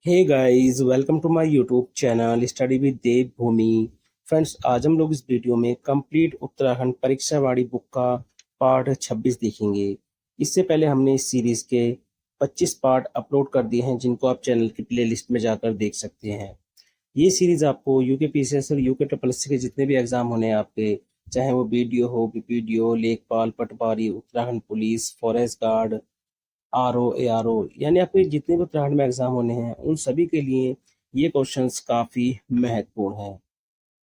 Hey guys, welcome to my YouTube channel study with Dev Bhoomi. Friends, आज हम लोग इस वीडियो में कंप्लीट उत्तराखंड परीक्षावाड़ी बुक का पार्ट 26 देखेंगे। इससे पहले हमने इस सीरीज के 25 पार्ट अपलोड कर दिए हैं, जिनको आप चैनल की प्लेलिस्ट में जाकर देख सकते हैं। ये सीरीज आपको यूके पीसीएस और यूके ट्रिपल एससी के जितने भी एग्जाम होने हैं आपके, चाहे वो बीडीओ हो, बीपीडीओ, लेखपाल, पटवारी, Uttarakhand police, forest guard, RO, ARO, यानी आपके जितने भी उत्तराखंड में एग्जाम होने हैं उन सभी के लिए ये क्वेश्चंस काफ़ी महत्वपूर्ण हैं।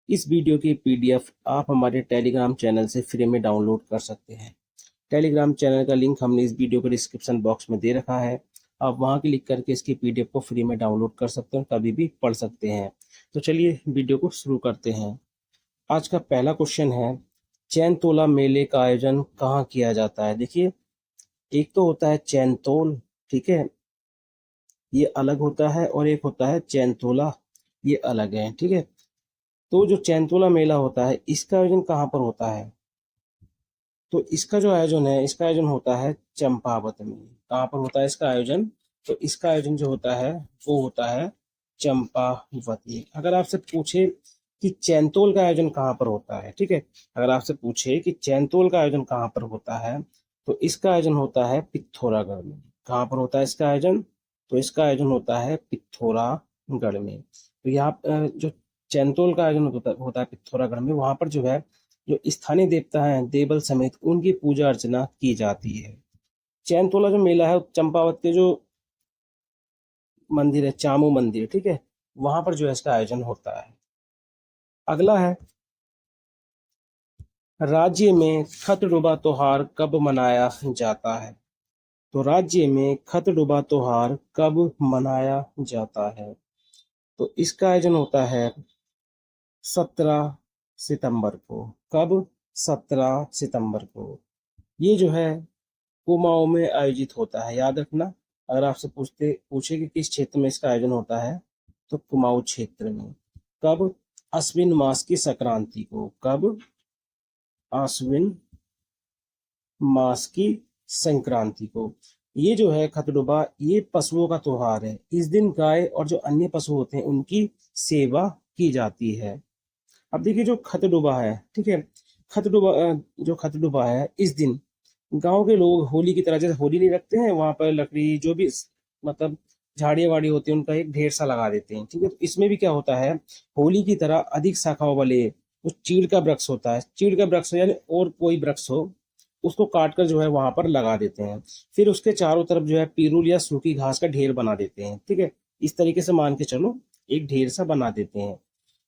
इस वीडियो की पीडीएफ आप हमारे टेलीग्राम चैनल से फ्री में डाउनलोड कर सकते हैं। टेलीग्राम चैनल का लिंक हमने इस वीडियो के डिस्क्रिप्शन बॉक्स में दे रखा है। आप वहां क्लिक करके इसकी पीडीएफ को फ्री में डाउनलोड कर सकते हैं, कभी भी पढ़ सकते हैं। तो चलिए वीडियो को शुरू करते हैं। आज का पहला क्वेश्चन है, चैनतोला मेले का आयोजन कहाँ किया जाता है। देखिए, एक तो होता है चैनतोल, ठीक है, ये अलग होता है, और एक होता है चैनतोला, ये अलग है, ठीक है। तो जो चैनतोला मेला होता है, इसका आयोजन कहाँ पर होता है? तो इसका जो आयोजन है, इसका आयोजन होता है चंपावत में। कहाँ पर होता है इसका आयोजन? तो इसका आयोजन जो होता है वो होता है चंपावत में। अगर आपसे पूछे कि चैनतोल का आयोजन कहाँ पर होता है, ठीक है, अगर आपसे पूछे कि चैनतोल का आयोजन कहाँ पर होता है, तो इसका आयोजन होता है पिथौरागढ़ में। कहाँ पर होता है इसका आयोजन? तो इसका आयोजन होता है पिथौरागढ़ में। तो यहाँ जो चैनतोल का आयोजन होता है पिथौरागढ़ में, वहां पर जो है, जो स्थानीय देवता हैं देवल समेत, उनकी पूजा अर्चना की जाती है। चैनतोला जो मेला है, चंपावत के जो मंदिर है, चामू मंदिर, ठीक है, वहां पर जो है इसका आयोजन होता है। अगला है, राज्य में खतडुबा त्योहार कब मनाया जाता है। तो राज्य में खतडुबा त्योहार कब मनाया जाता है? तो इसका आयोजन होता है 17 सितंबर को। कब? 17 सितंबर को। ये जो है कुमाऊं में आयोजित होता है, याद रखना। अगर आपसे पूछे कि किस क्षेत्र में इसका आयोजन होता है, तो कुमाऊं क्षेत्र में। कब? अश्विन मास की संक्रांति को। कब? अश्विन मास की संक्रांति को। ये जो है खतडुबा, ये पशुओं का त्योहार है। इस दिन गाय और जो अन्य पशु होते हैं उनकी सेवा की जाती है। अब देखिए, जो खतडुबा है, ठीक है, जो खतडुबा है, इस दिन गांव के लोग होली की तरह, जैसे होली नहीं रखते हैं, वहां पर लकड़ी जो भी मतलब झाड़ियाँ वाड़ी होती है, उनका एक ढेर सा लगा देते हैं, ठीक है। तो इसमें भी क्या होता है, होली की तरह अधिक शाखाओं वाले जो चीड़ का वृक्ष होता है, चीड़ का वृक्ष हो यानी और कोई वृक्ष हो, उसको काट कर जो है वहां पर लगा देते हैं। फिर उसके चारों तरफ जो है पिरूल या सूखी घास का ढेर बना देते हैं, ठीक है। इस तरीके से मान के चलो, एक ढेर सा बना देते हैं।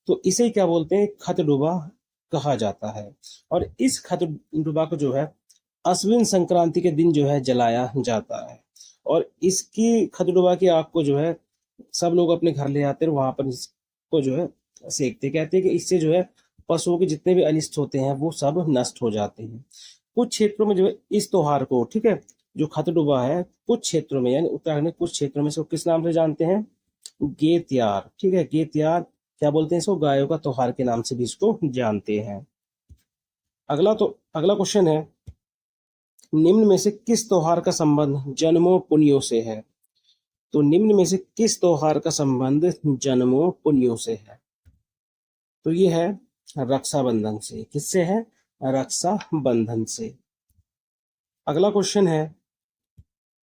तो इसे क्या बोलते हैं? खतडुबा कहा जाता है। और इस खतडुबा को जो है अश्विन संक्रांति के दिन जो है जलाया जाता है। और इसकी खतडुबा की आग को जो है सब लोग अपने घर ले आते हैं, वहां पर इसको जो है सेकते। कहते हैं कि इससे जो है पशुओं के जितने भी अनिष्ट होते हैं वो सब नष्ट हो जाते हैं। कुछ क्षेत्रों में जो है इस त्योहार को, ठीक है, जो खतडुबा है, कुछ क्षेत्रों में यानी उत्तराखंड में कुछ क्षेत्रों में इसको किस नाम से जानते हैं? गेत्यार, ठीक है, गेत्यार क्या बोलते हैं इसको? गायों का त्योहार के नाम से भी इसको जानते हैं। अगला क्वेश्चन है, निम्न में से किस त्योहार का संबंध जन्मों पुण्यों से है? तो निम्न में से किस त्योहार का संबंध जन्मों पुण्यों से है? तो ये है रक्षाबंधन से। किससे है? रक्षाबंधन से। अगला क्वेश्चन है,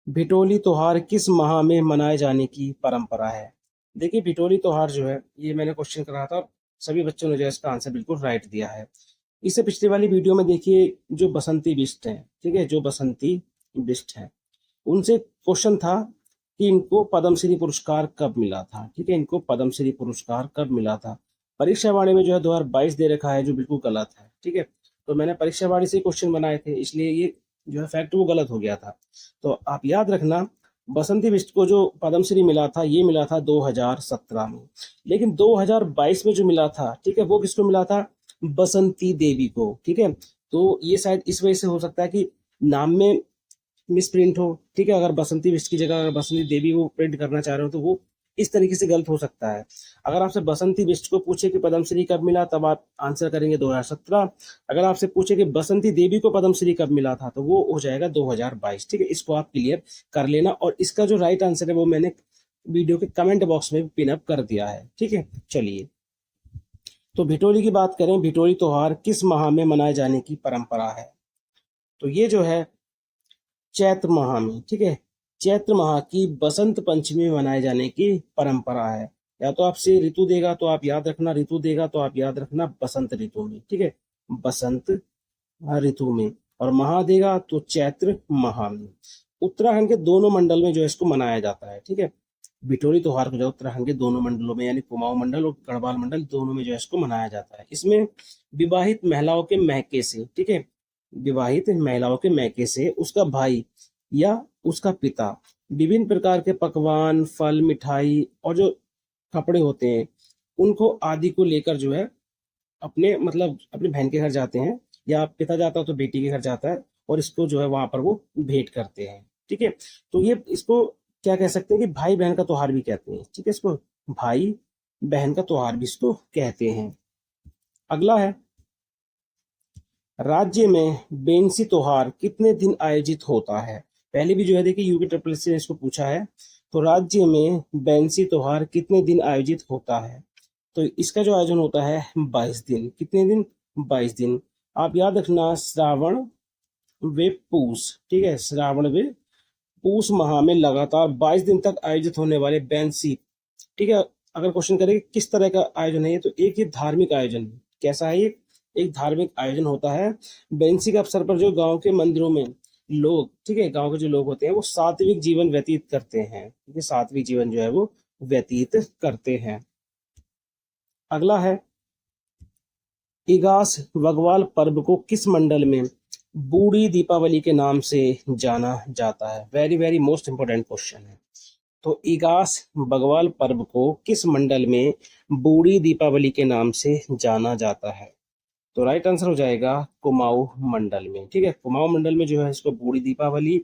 भिटोली त्योहार किस माह में मनाए जाने की परंपरा है? देखिए, भिटोली त्योहार जो है, ये मैंने क्वेश्चन करा था, सभी बच्चों ने जो है इसका आंसर बिल्कुल राइट दिया है। इससे पिछली वाली वीडियो में देखिए, जो बसंती बिष्ट है, ठीक है, जो बसंती बिष्ट है, उनसे क्वेश्चन था कि इनको पद्मश्री पुरस्कार कब मिला था, ठीक है, इनको पद्मश्री पुरस्कार कब मिला था। परीक्षा वाणी में जो है 2022 दे रखा है, जो बिल्कुल गलत है, ठीक है। तो मैंने परीक्षा वाणी से क्वेश्चन बनाए थे, इसलिए ये जो है फैक्ट वो गलत हो गया था। तो आप याद रखना, बसंती बिष्ट को जो पद्मश्री मिला था, ये मिला था 2017 में। लेकिन 2022 में जो मिला था, ठीक है, वो किसको मिला था? बसंती देवी को, ठीक है। तो ये शायद इस वजह से हो सकता है कि नाम में मिस प्रिंट हो, ठीक है। अगर बसंती बिष्ट की जगह अगर बसंती देवी वो प्रिंट करना चाह रहे हो, तो वो इस तरीके से गलत हो सकता है। अगर आपसे बसंती बिष्ट को पूछे कि पद्मश्री कब मिला, तब आप आंसर करेंगे 2017। अगर आपसे पूछे कि बसंती देवी को पद्मश्री कब मिला था, तो वो हो जाएगा 2022, ठीक है। इसको आप क्लियर कर लेना। और इसका जो राइट आंसर है वो मैंने वीडियो के कमेंट बॉक्स में पिन अप कर दिया है, ठीक है। चलिए, तो भिटोली की बात करें, भिटोली त्योहार किस माह में मनाए जाने की परंपरा है? तो ये जो है चैत्र माह में, ठीक है। चैत्र माह की बसंत पंचमी में मनाए जाने की परंपरा है। या तो आपसे ऋतु देगा तो आप याद रखना, ऋतु देगा तो आप याद रखना बसंत ऋतु में, ठीक है, बसंत ऋतु में। और माह देगा तो चैत्र माह में। उत्तराखंड के दोनों मंडल में जो है इसको मनाया जाता है, ठीक है। बिटोरी त्योहार को जो उत्तराखंड के दोनों मंडलों में यानी कुमाऊं मंडल और गढ़वाल मंडल दोनों में जो है इसको मनाया जाता है। इसमें विवाहित महिलाओं के मैके से, ठीक है, विवाहित महिलाओं के मैके से उसका भाई या उसका पिता विभिन्न प्रकार के पकवान, फल, मिठाई और जो कपड़े होते हैं उनको आदि को लेकर जो है अपने मतलब अपनी बहन के घर जाते हैं, या पिता जाता है तो बेटी के घर जाता है, और इसको जो है वहां पर वो भेंट करते हैं, ठीक है। तो ये इसको क्या कह सकते हैं कि भाई बहन का त्योहार भी कहते हैं, ठीक है, इसको भाई बहन का त्योहार भी इसको कहते हैं। अगला है, राज्य में बेंसी त्योहार कितने दिन आयोजित होता है? पहले भी जो है देखिए यूपी ट्रिपल एससी ने इसको पूछा है। तो राज्य में बेंसी त्योहार कितने दिन आयोजित होता है? तो इसका जो आयोजन होता है 22 दिन। कितने दिन? 22 दिन। आप याद रखना श्रावण व पूस, ठीक है, श्रावण व पूस माह में लगातार 22 दिन तक आयोजित होने वाले बेंसी, ठीक है। अगर क्वेश्चन करें कि किस तरह का आयोजन है ये, तो एक ये धार्मिक आयोजन है। कैसा है ये? एक धार्मिक आयोजन होता है। बेंसी के अवसर पर जो गांव के मंदिरों में लोग, ठीक है, गांव के जो लोग होते हैं वो सात्विक जीवन व्यतीत करते हैं, ठीक है, सात्विक जीवन जो है वो व्यतीत करते हैं। अगला है, इगास बगवाल पर्व को किस मंडल में बूढ़ी दीपावली के नाम से जाना जाता है? Very very most important question है। तो इगास बगवाल पर्व को किस मंडल में बूढ़ी दीपावली के नाम से जाना जाता है? तो राइट आंसर हो जाएगा कुमाऊं मंडल में, ठीक है। कुमाऊं मंडल में जो है इसको बूढ़ी दीपावली।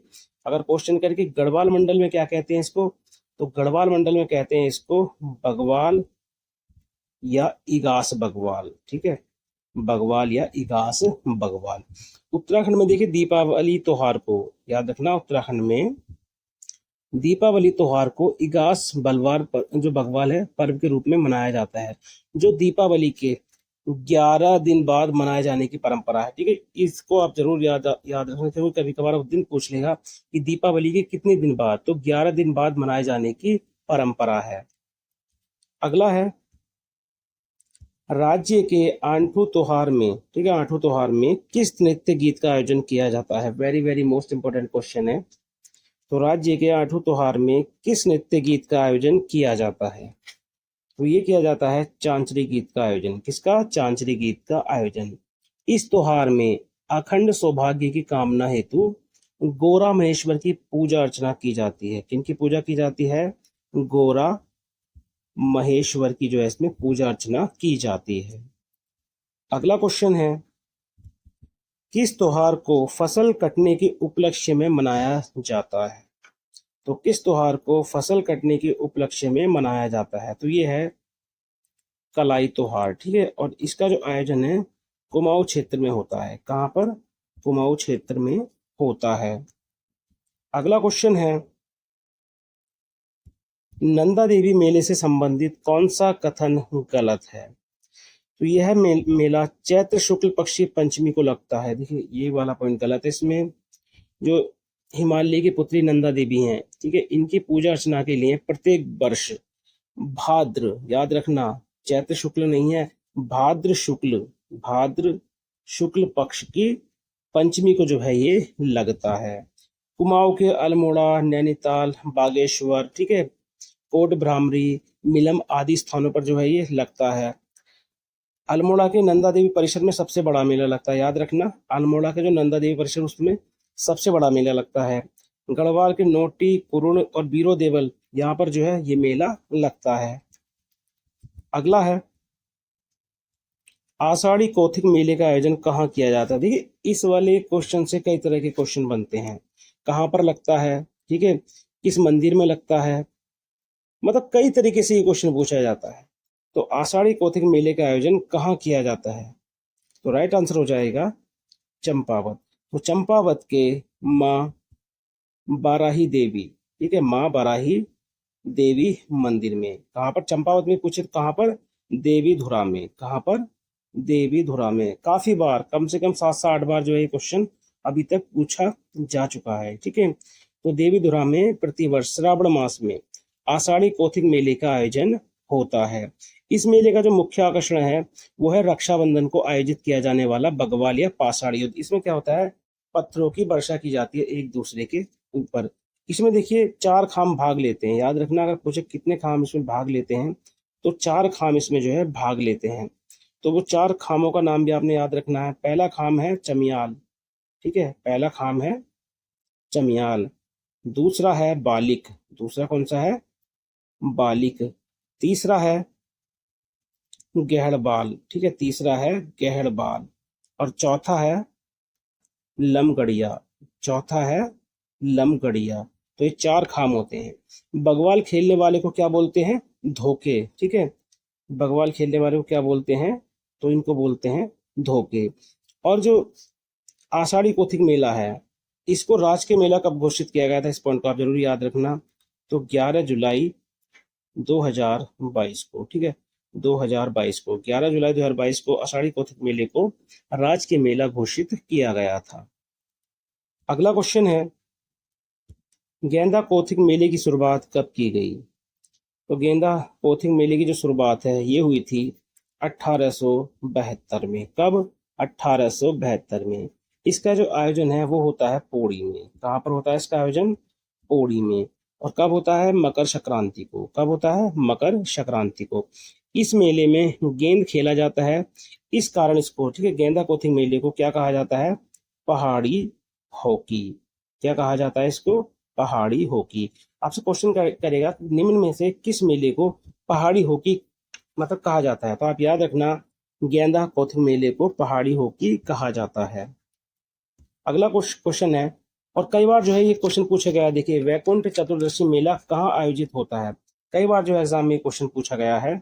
अगर क्वेश्चन करके गढ़वाल मंडल में क्या कहते हैं इसको, तो गढ़वाल मंडल में कहते हैं इसको बगवाल या इगास बगवाल, ठीक है, बगवाल या इगास बगवाल। उत्तराखंड में देखिए दीपावली त्योहार को याद रखना, उत्तराखंड में दीपावली त्योहार को इगास बलवार पर, जो बगवाल है, पर्व के रूप में मनाया जाता है, जो दीपावली के 11 दिन बाद मनाए जाने की परंपरा है, ठीक है। इसको आप जरूर याद रखना चाहिए, कभी कभार दिन पूछ लेगा कि दीपावली के कितने दिन बाद, तो 11 दिन बाद मनाए जाने की परंपरा है। अगला है, राज्य के आंठू त्योहार में, ठीक है, आंठू त्योहार में किस नृत्य गीत का आयोजन किया जाता है? Very very most important question है। तो राज्य के आंठू त्योहार में किस नृत्य गीत का आयोजन किया जाता है? तो ये किया जाता है चांचरी गीत का आयोजन। किसका? चांचरी गीत का आयोजन। इस त्योहार में अखंड सौभाग्य की कामना हेतु गोरा महेश्वर की पूजा अर्चना की जाती है। किनकी पूजा की जाती है? गोरा महेश्वर की जो है इसमें पूजा अर्चना की जाती है। अगला क्वेश्चन है, किस त्योहार को फसल कटने के उपलक्ष्य में मनाया जाता है? तो किस त्योहार को फसल कटने के उपलक्ष्य में मनाया जाता है? तो ये है कलाई त्योहार, ठीक है। और इसका जो आयोजन है कुमाऊं क्षेत्र में होता है। कहाँ पर? कुमाऊं क्षेत्र में होता है। अगला क्वेश्चन है, नंदा देवी मेले से संबंधित कौन सा कथन गलत है? तो यह मेला चैत्र शुक्ल पक्ष की पंचमी को लगता है। देखिए ये वाला पॉइंट गलत है। इसमें जो हिमालय की पुत्री नंदा देवी हैं, ठीक है, इनकी पूजा अर्चना के लिए प्रत्येक वर्ष भाद्र, याद रखना चैत्र शुक्ल नहीं है, भाद्र शुक्ल, भाद्र शुक्ल पक्ष की पंचमी को जो है ये लगता है। कुमाऊं के अल्मोड़ा, नैनीताल, बागेश्वर, ठीक है, कोट भ्रामरी, मिलम आदि स्थानों पर जो है ये लगता है। अल्मोड़ा के नंदा देवी परिसर में सबसे बड़ा मेला लगता है, याद रखना अल्मोड़ा के जो नंदा देवी परिसर उसमें सबसे बड़ा मेला लगता है। गढ़वाल के नोटी, कुरुण और बीरो देवल, यहाँ पर जो है ये मेला लगता है। अगला है, आषाढ़ी कौथिग मेले का आयोजन कहाँ किया जाता है? देखिए इस वाले क्वेश्चन से कई तरह के क्वेश्चन बनते हैं। कहाँ पर लगता है, ठीक है, किस मंदिर में लगता है, मतलब कई तरीके से ये क्वेश्चन पूछा जाता है। तो आषाढ़ी कौथिग मेले का आयोजन कहाँ किया जाता है? तो राइट आंसर हो जाएगा चंपावत। तो चंपावत के माँ बाराही देवी, ठीक है, माँ बाराही देवी मंदिर में। कहाँ पर? चंपावत में पूछे तो कहाँ पर? देवीधुरा में। कहाँ पर? देवीधुरा में। काफी बार, कम से कम 7 से 8 बार जो है ये क्वेश्चन अभी तक पूछा जा चुका है। ठीक है, तो देवीधुरा में प्रतिवर्ष श्रावण मास में आषाढ़ी कौथिग मेले का आयोजन होता है। इस मेले का जो मुख्य आकर्षण है वो है रक्षाबंधन को आयोजित किया जाने वाला बग्वाल या पाषाण युद्ध। इसमें क्या होता है? पत्थरों की वर्षा की जाती है एक दूसरे के ऊपर। इसमें देखिए 4 खाम भाग लेते हैं, याद रखना। अगर पूछे कितने खाम इसमें भाग लेते हैं तो 4 खाम इसमें जो है भाग लेते हैं। तो वो 4 खामों का नाम भी आपने याद रखना है। पहला खाम है चमियाल, ठीक है, पहला खाम है चमियाल। दूसरा है बालिक, दूसरा कौन सा है? बालिक। तीसरा है गहड़बाल, ठीक है, तीसरा है गहड़बाल। और चौथा है लमगड़िया, चौथा है लमगड़िया। तो ये 4 खाम होते हैं। बगवाल खेलने वाले को क्या बोलते हैं? धोखे, ठीक है, बगवाल खेलने वाले को क्या बोलते हैं? तो इनको बोलते हैं धोखे। और जो आषाढ़ी कौथिग मेला है इसको राजकीय मेला कब घोषित किया गया था? इस पॉइंट को आप जरूर याद रखना। तो 11 जुलाई 2022 को, ठीक है, 2022 को, 11 जुलाई 2022 को आषाढ़ी कौथिग मेले को राजकीय मेला घोषित किया गया था। अगला क्वेश्चन है, गेंदा कौथिग मेले की शुरुआत कब की गई? तो गेंदा कौथिग मेले की जो शुरुआत है ये हुई थी 1872 में। कब? 1872 में। इसका जो आयोजन है वो होता है पौड़ी में। कहाँ पर होता है इसका आयोजन? पौड़ी में। और कब होता है? मकर संक्रांति को। कब होता है? मकर संक्रांति को। इस मेले में गेंद खेला जाता है, इस कारण इसको, ठीक है, गेंदा कौथिग मेले को क्या कहा जाता है? पहाड़ी हॉकी। क्या कहा जाता है इसको? पहाड़ी हॉकी। आपसे क्वेश्चन करेगा निम्न में से किस मेले को पहाड़ी हॉकी मतलब कहा जाता है? तो आप याद रखना गेंदा कौथिग मेले को पहाड़ी हॉकी कहा जाता है। अगला क्वेश्चन है, और कई बार जो है ये क्वेश्चन पूछा गया है, देखिए वैकुंठ चतुर्दशी मेला कहाँ आयोजित होता है? कई बार जो है एग्जाम में क्वेश्चन पूछा गया है।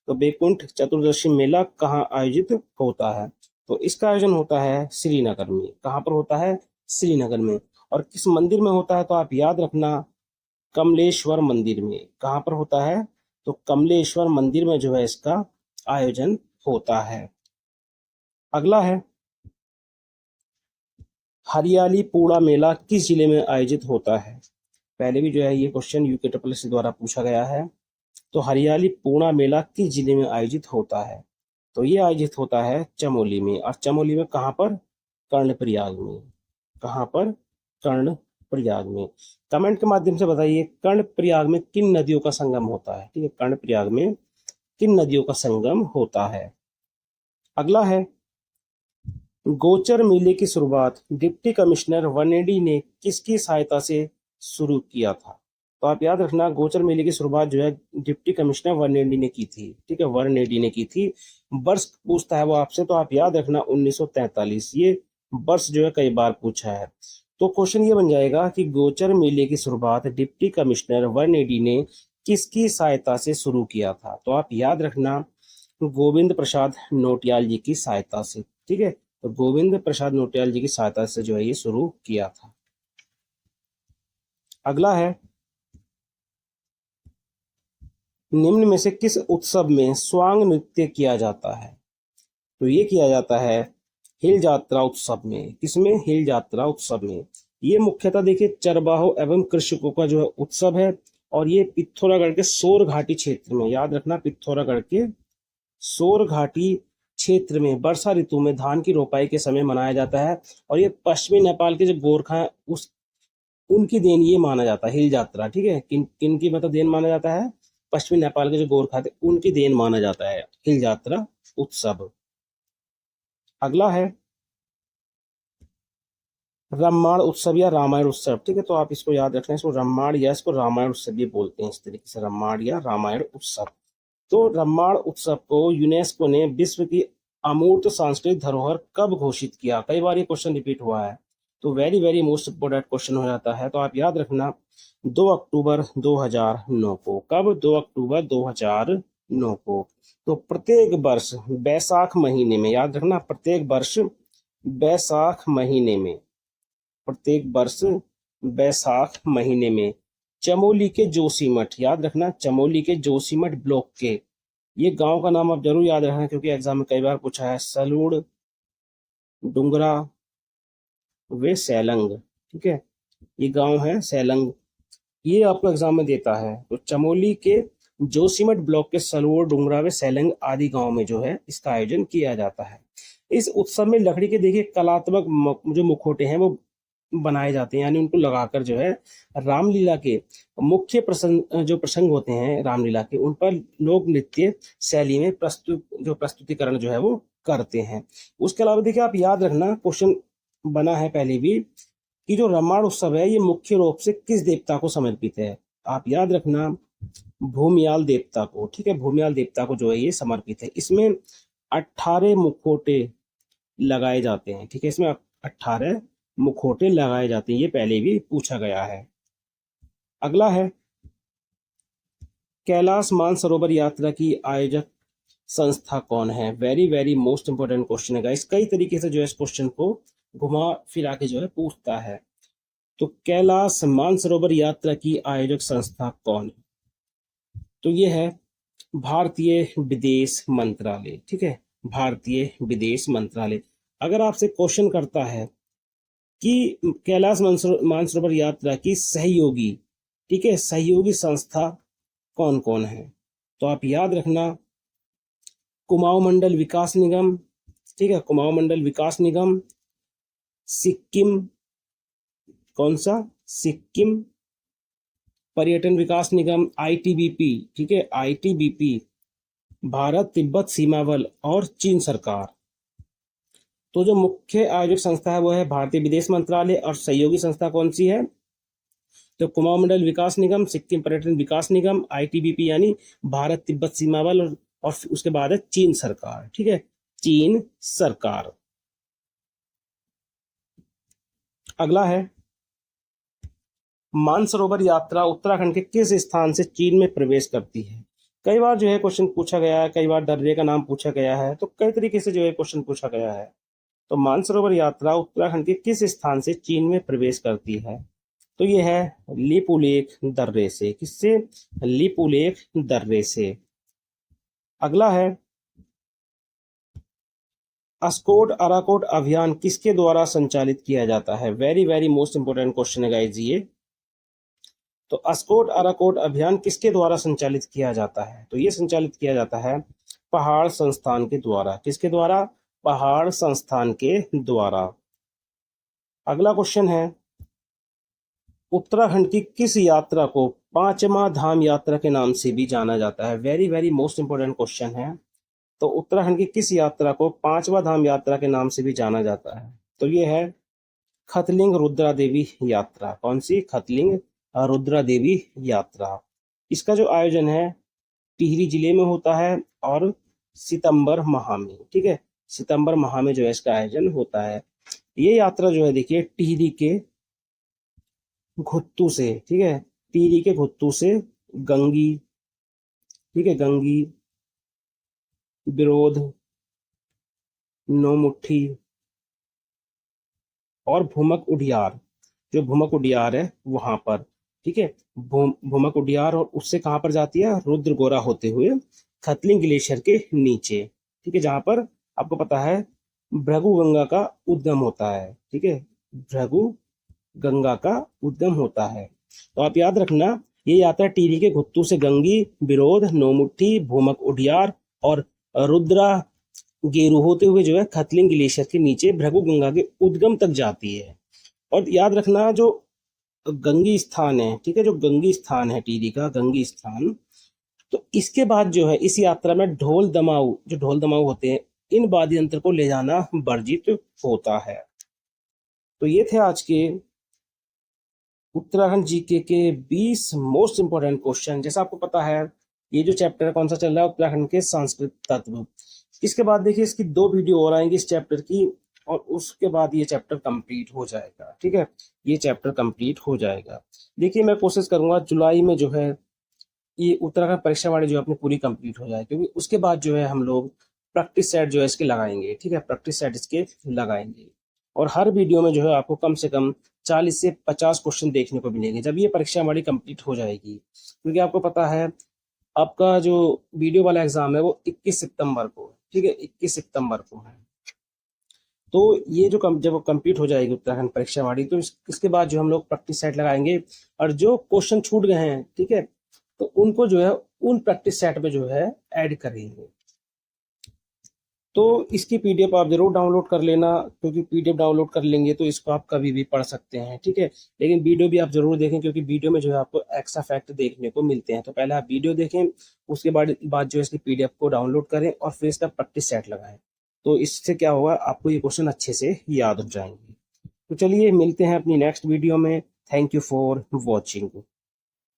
तो वैकुंठ चतुर्दशी मेला कहाँ आयोजित होता है? तो इसका आयोजन होता है श्रीनगर में। कहाँ पर होता है? श्रीनगर में। और किस मंदिर में होता है? तो आप याद रखना कमलेश्वर मंदिर में। कहाँ पर होता है? तो कमलेश्वर मंदिर में जो है इसका आयोजन होता है। अगला है, हरियाली पूर्णा मेला किस जिले में आयोजित होता है? पहले भी जो है ये क्वेश्चन यूके ट्रिपल एस द्वारा पूछा गया है। तो हरियाली पूर्णा मेला किस जिले में आयोजित होता है? तो ये आयोजित होता है चमोली में। और चमोली में कहाँ पर? कर्णप्रयाग में। कहाँ पर? कर्णप्रयाग में। कमेंट के माध्यम से बताइए कर्णप्रयाग में किन नदियों का संगम होता है? ठीक है, कर्णप्रयाग में किन नदियों का संगम होता है? अगला है, गोचर मेले की शुरुआत डिप्टी कमिश्नर वनेडी ने किसकी सहायता से शुरू किया था? तो आप याद रखना गोचर मेले की शुरुआत जो है डिप्टी कमिश्नर वनेडी ने की थी। ठीक है, वनेडी ने की थी। वर्ष पूछता है वो आपसे, तो आप याद रखना 1943। ये वर्ष जो है कई बार पूछा है। तो क्वेश्चन ये बन जाएगा कि गोचर मेले की शुरुआत डिप्टी कमिश्नर वनेडी ने किसकी सहायता से शुरू किया था? तो आप याद रखना गोविंद प्रसाद नौटियाल जी की सहायता से। ठीक है, तो गोविंद प्रसाद नौटियाल जी की सहायता से जो है ये शुरू किया था। अगला है, निम्न में से किस उत्सव में स्वांग नृत्य किया जाता है? तो ये किया जाता है हिल यात्रा उत्सव में। किसमें? हिल यात्रा उत्सव में। ये मुख्यतः देखिए चरवाहों एवं कृषकों का जो है उत्सव है। और ये पिथौरागढ़ के सोर घाटी क्षेत्र में, याद रखना पिथौरागढ़ के सोर घाटी क्षेत्र में वर्षा ऋतु में धान की रोपाई के समय मनाया जाता है। और ये पश्चिमी नेपाल के जो गोरखा है उस उनकी देन ये माना जाता है हिल यात्रा। ठीक है, किन किन की मतलब देन माना जाता है? पश्चिमी नेपाल के जो गोरखा थे उनकी देन माना जाता है हिल यात्रा उत्सव। अगला है रामायण उत्सव या रामायण उत्सव। ठीक है, तो आप इसको याद रखना, इसको रामायण या इसको रामायण उत्सव भी बोलते हैं, इस तरीके से रामायण या रामायण उत्सव। तो रामायण उत्सव को यूनेस्को ने विश्व की अमूर्त सांस्कृतिक धरोहर कब घोषित किया? कई बार ये क्वेश्चन रिपीट हुआ है, तो very very most important question हो जाता है। तो आप याद रखना 2 अक्टूबर 2009 को। कब? 2 अक्टूबर 2009 को। तो प्रत्येक वर्ष बैसाख महीने में, याद रखना प्रत्येक वर्ष बैसाख महीने में, प्रत्येक वर्ष बैसाख महीने में चमोली के जोशीमठ, याद रखना चमोली के जोशीमठ ब्लॉक के, ये गांव का नाम आप जरूर याद रखना क्योंकि एग्जाम में कई बार पूछा है, सलूड़, डुंगरा वे सैलंग। ठीक है, ये गांव है सैलंग, ये आपको एग्जाम में देता है। तो चमोली के जोशीमठ ब्लॉक के सलूड़, डुंगरा वे सैलंग आदि गांव में जो है इसका आयोजन किया जाता है। इस उत्सव में लकड़ी के देखिए कलात्मक जो मुखौटे हैं वो बनाए जाते हैं, यानी उनको लगाकर जो है रामलीला के मुख्य प्रसंग होते हैं रामलीला के, उन पर लोक नृत्य शैली में प्रस्तुतिकरण जो है वो करते हैं। उसके अलावा देखिए आप याद रखना, क्वेश्चन बना है पहले भी, कि जो रामायण उत्सव है ये मुख्य रूप से किस देवता को समर्पित है। आप याद रखना भूमियाल देवता को। ठीक है, भूमियाल देवता को जो है ये समर्पित है। इसमें 18 मुखौटे लगाए जाते हैं। ठीक है, इसमें 18 मुखौटे लगाए जाते हैं, ये पहले भी पूछा गया है। अगला है कैलाश मानसरोवर यात्रा की आयोजक संस्था कौन है। Very very most important question है गाइस, कई तरीके से जो है इस क्वेश्चन को घुमा फिरा के जो है पूछता है। तो कैलाश मानसरोवर यात्रा की आयोजक संस्था कौन है, तो ये है भारतीय विदेश मंत्रालय। ठीक है, भारतीय विदेश मंत्रालय। अगर आपसे क्वेश्चन करता है कि कैलाश मानसरोवर यात्रा की सहयोगी, ठीक है, सहयोगी संस्था कौन कौन है, तो आप याद रखना कुमाऊं मंडल विकास निगम, ठीक है, कुमाऊं मंडल विकास निगम, सिक्किम, कौन सा, सिक्किम पर्यटन विकास निगम, आईटीबीपी, ठीक है, आईटीबीपी, भारत तिब्बत सीमा बल और चीन सरकार। तो जो मुख्य आयोजक संस्था है वो है भारतीय विदेश मंत्रालय, और सहयोगी संस्था कौन सी है, तो कुमाऊं मंडल विकास निगम, सिक्किम पर्यटन विकास निगम, आईटीबीपी यानी भारत तिब्बत सीमा बल, और उसके बाद है चीन सरकार। ठीक है, चीन सरकार। अगला है मानसरोवर यात्रा उत्तराखंड के किस स्थान से चीन में प्रवेश करती है। कई बार जो है क्वेश्चन पूछा गया है, कई बार दर्रे का नाम पूछा गया है, तो कई तरीके से जो है क्वेश्चन पूछा गया है। तो मानसरोवर यात्रा उत्तराखंड के किस स्थान से चीन में प्रवेश करती है, तो ये है लिपुलेख दर्रे से। किससे, लिपुलेख दर्रे से। अगला है अस्कोट अराकोट अभियान किसके द्वारा संचालित किया जाता है। Very very most important question है गाइस ये। तो अस्कोट अराकोट अभियान किसके द्वारा संचालित किया जाता है, तो ये संचालित किया जाता है पहाड़ संस्थान के द्वारा। किसके द्वारा, पहाड़ संस्थान के द्वारा। अगला क्वेश्चन है उत्तराखंड की किस यात्रा को पांचवा धाम यात्रा के नाम से भी जाना जाता है। Very very most important question है। तो उत्तराखंड की किस यात्रा को पांचवा धाम यात्रा के नाम से भी जाना जाता है, तो ये है खतलिंग रुद्रा देवी यात्रा। कौन सी, खतलिंग रुद्रा देवी यात्रा। इसका जो आयोजन है टिहरी जिले में होता है और सितंबर माह में। ठीक है, सितंबर माह में जो है इसका आयोजन होता है। ये यात्रा जो है देखिए टिहरी के घुत्तू से, ठीक है, टिहरी के घुत्तू से गंगी, ठीक है, गंगी, बिरोध, नौमुट्ठी और भूमक उडियार, जो भूमक उडियार है वहां पर। ठीक है, भूमक उडियार, और उससे कहां पर जाती है, रुद्रगोरा होते हुए खतलिंग ग्लेशियर के नीचे। ठीक है, जहां पर आपको पता है भृगु गंगा का उद्गम होता है। ठीक है, भृगु गंगा का उद्गम होता है। तो आप याद रखना ये यात्रा टिहरी के घुत्तू से गंगी, बिरोध, नौमुट्ठी, भूमक उडियार और रुद्रा गेरू होते हुए जो है खतलिंग ग्लेशियर के नीचे भृगु गंगा के उद्गम तक जाती है। और याद रखना जो गंगी स्थान है, ठीक है, जो गंगी स्थान है टिहरी का गंगी स्थान, तो इसके बाद जो है इस यात्रा में ढोल दमाऊ, जो ढोल दमाऊ होते हैं, इन वाद्य यंत्र को ले जाना वर्जित होता है। तो ये थे आज के उत्तराखंड जीके के 20 मोस्ट इंपोर्टेंट क्वेश्चन। जैसा आपको पता है ये जो चैप्टर कौन सा चल रहा है, उत्तराखंड के सांस्कृतिक तत्व। इसके बाद देखिए इसकी 2 वीडियो और आएंगी इस चैप्टर की, और उसके बाद ये चैप्टर कंप्लीट हो जाएगा। ठीक है, ये चैप्टर कंप्लीट हो जाएगा। देखिए मैं कोशिश करूंगा जुलाई में जो है ये उत्तराखंड परीक्षा वाली जो अपनी पूरी कंप्लीट हो जाए, क्योंकि उसके बाद जो है हम लोग प्रैक्टिस सेट जो है इसके लगाएंगे। ठीक है, प्रैक्टिस सेट इसके लगाएंगे, और हर वीडियो में जो है आपको कम से कम 40 से 50 क्वेश्चन देखने को मिलेंगे जब ये परीक्षा हमारी कंप्लीट हो जाएगी, क्योंकि आपको पता है आपका जो वीडियो वाला एग्जाम है वो 21 सितंबर को है, ठीक है, 21 सितंबर को है। तो ये जो जब कंप्लीट हो जाएगी उत्तराखंड परीक्षा हमारी, तो इसके बाद जो हम लोग प्रैक्टिस सेट लगाएंगे, और जो क्वेश्चन छूट गए हैं, ठीक है, तो उनको जो है उन प्रैक्टिस सेट में जो है ऐड करेंगे। तो इसकी पीडीएफ आप जरूर डाउनलोड कर लेना, क्योंकि पीडीएफ डाउनलोड कर लेंगे तो इसको आप कभी भी पढ़ सकते हैं, ठीक है। लेकिन वीडियो भी आप जरूर देखें, क्योंकि वीडियो में जो है आपको एक्स्ट्रा फैक्ट देखने को मिलते हैं। तो पहले आप वीडियो देखें, उसके बाद जो है इसकी पीडीएफ को डाउनलोड करें और फिर इसका प्रैक्टिस सेट लगाएं। तो इससे क्या होगा, आपको ये क्वेश्चन अच्छे से याद हो जाएंगे। तो चलिए मिलते हैं अपनी नेक्स्ट वीडियो में। Thank you for watching.